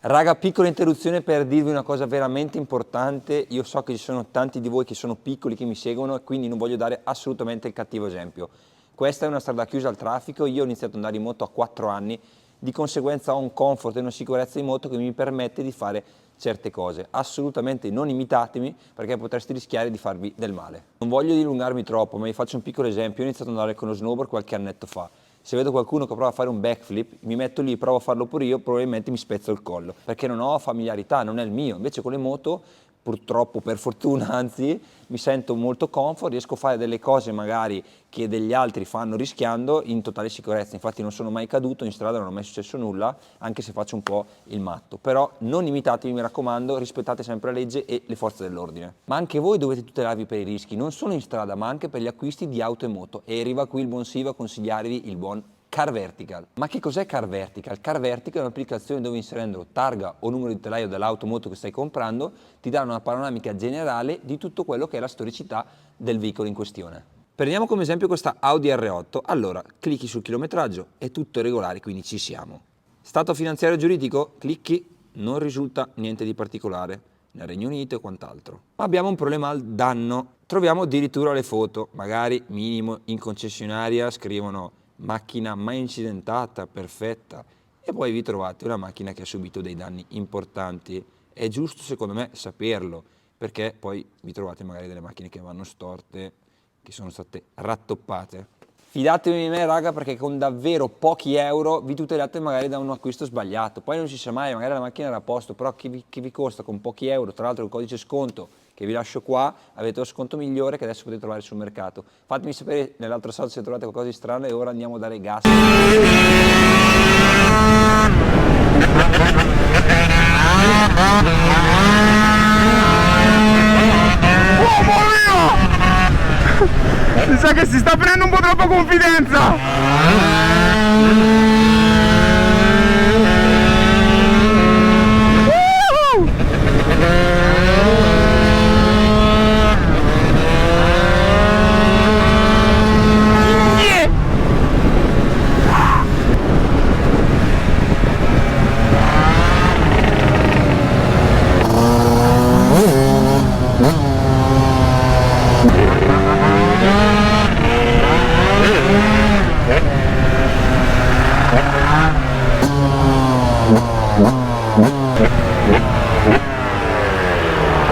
Raga, piccola interruzione per dirvi una cosa veramente importante. Io so che ci sono tanti di voi che sono piccoli, che mi seguono, e quindi non voglio dare assolutamente il cattivo esempio. Questa è una strada chiusa al traffico, io ho iniziato ad andare in moto a 4 anni, di conseguenza ho un comfort e una sicurezza in moto che mi permette di fare certe cose. Assolutamente non imitatemi, perché potreste rischiare di farvi del male. Non voglio dilungarmi troppo, ma vi faccio un piccolo esempio. Io ho iniziato ad andare con lo snowboard qualche annetto fa. Se vedo qualcuno che prova a fare un backflip, mi metto lì, provo a farlo pure io, probabilmente mi spezzo il collo, perché non ho familiarità, non è il mio. Invece con le moto, purtroppo, per fortuna, anzi, mi sento molto comfort, riesco a fare delle cose magari che degli altri fanno rischiando in totale sicurezza. Infatti non sono mai caduto in strada, non è mai successo nulla, anche se faccio un po' il matto. Però non imitatemi, mi raccomando, rispettate sempre la legge e le forze dell'ordine. Ma anche voi dovete tutelarvi per i rischi, non solo in strada, ma anche per gli acquisti di auto e moto. E arriva qui il buon Siva a consigliarvi il buon Car Vertical. Ma che cos'è Car Vertical? Car Vertical è un'applicazione dove, inserendo targa o numero di telaio dell'auto o moto che stai comprando, ti dà una panoramica generale di tutto quello che è la storicità del veicolo in questione. Prendiamo come esempio questa Audi R8. Allora, clicchi sul chilometraggio, è tutto regolare, quindi ci siamo. Stato finanziario giuridico, clicchi, non risulta niente di particolare nel Regno Unito e quant'altro. Ma abbiamo un problema al danno. Troviamo addirittura le foto, magari minimo in concessionaria, scrivono macchina mai incidentata, perfetta, e poi vi trovate una macchina che ha subito dei danni importanti. È giusto secondo me saperlo, perché poi vi trovate magari delle macchine che vanno storte, che sono state rattoppate. Fidatevi di me, raga, perché con davvero pochi euro vi tutelate magari da un acquisto sbagliato. Poi non si sa mai, magari la macchina era a posto, però che vi costa con pochi euro, tra l'altro il codice sconto che vi lascio qua, avete lo sconto migliore che adesso potete trovare sul mercato. Fatemi sapere nell'altro salto se trovate qualcosa di strano, e ora andiamo a dare gas. Mi sa che si sta prendendo un po' troppa confidenza!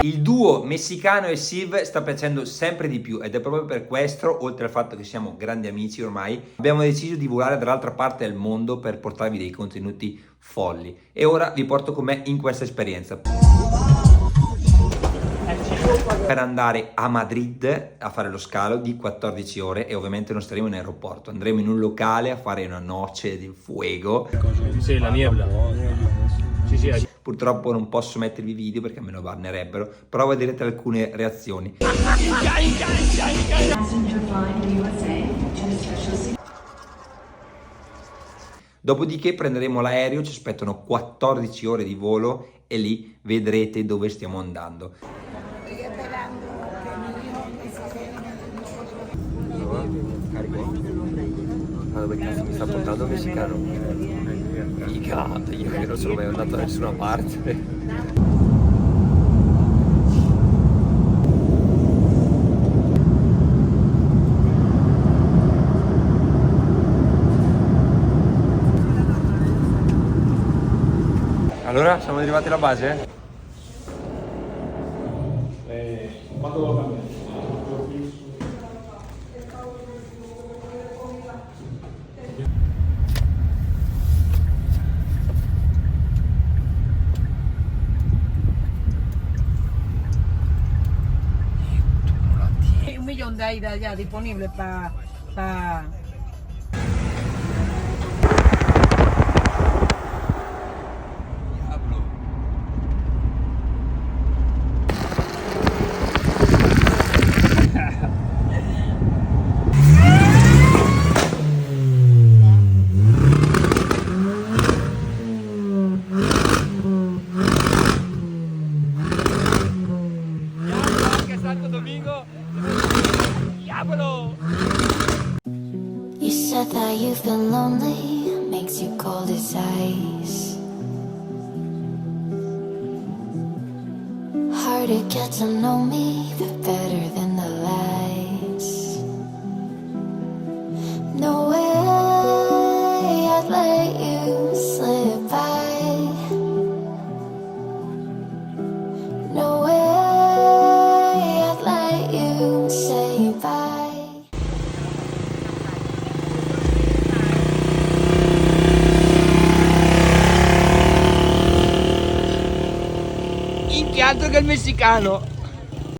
Il duo messicano e Siv sta piacendo sempre di più, ed è proprio per questo, oltre al fatto che siamo grandi amici ormai, abbiamo deciso di volare dall'altra parte del mondo per portarvi dei contenuti folli. E ora vi porto con me in questa esperienza. Per andare a Madrid a fare lo scalo di 14 ore, e ovviamente non staremo in aeroporto, andremo in un locale a fare una noce di fuego. Sì, la niebla. Purtroppo non posso mettervi video perché me lo bannerebbero, però vedrete alcune reazioni. Dopodiché prenderemo l'aereo, ci aspettano 14 ore di volo e lì vedrete dove stiamo andando. Carico? Ma dove cazzo mi sta portando un messicano? Mica, io che non sono mai andato da nessuna parte. Allora, siamo arrivati alla base? Quando lo cambia? Hay 1 millón de AIDA ya disponible para. You said that you've been lonely, makes you cold as ice. Hard to get to know me, but better than the lies. No way I'd let you slip by. No way I'd let you say bye. Che altro che il messicano.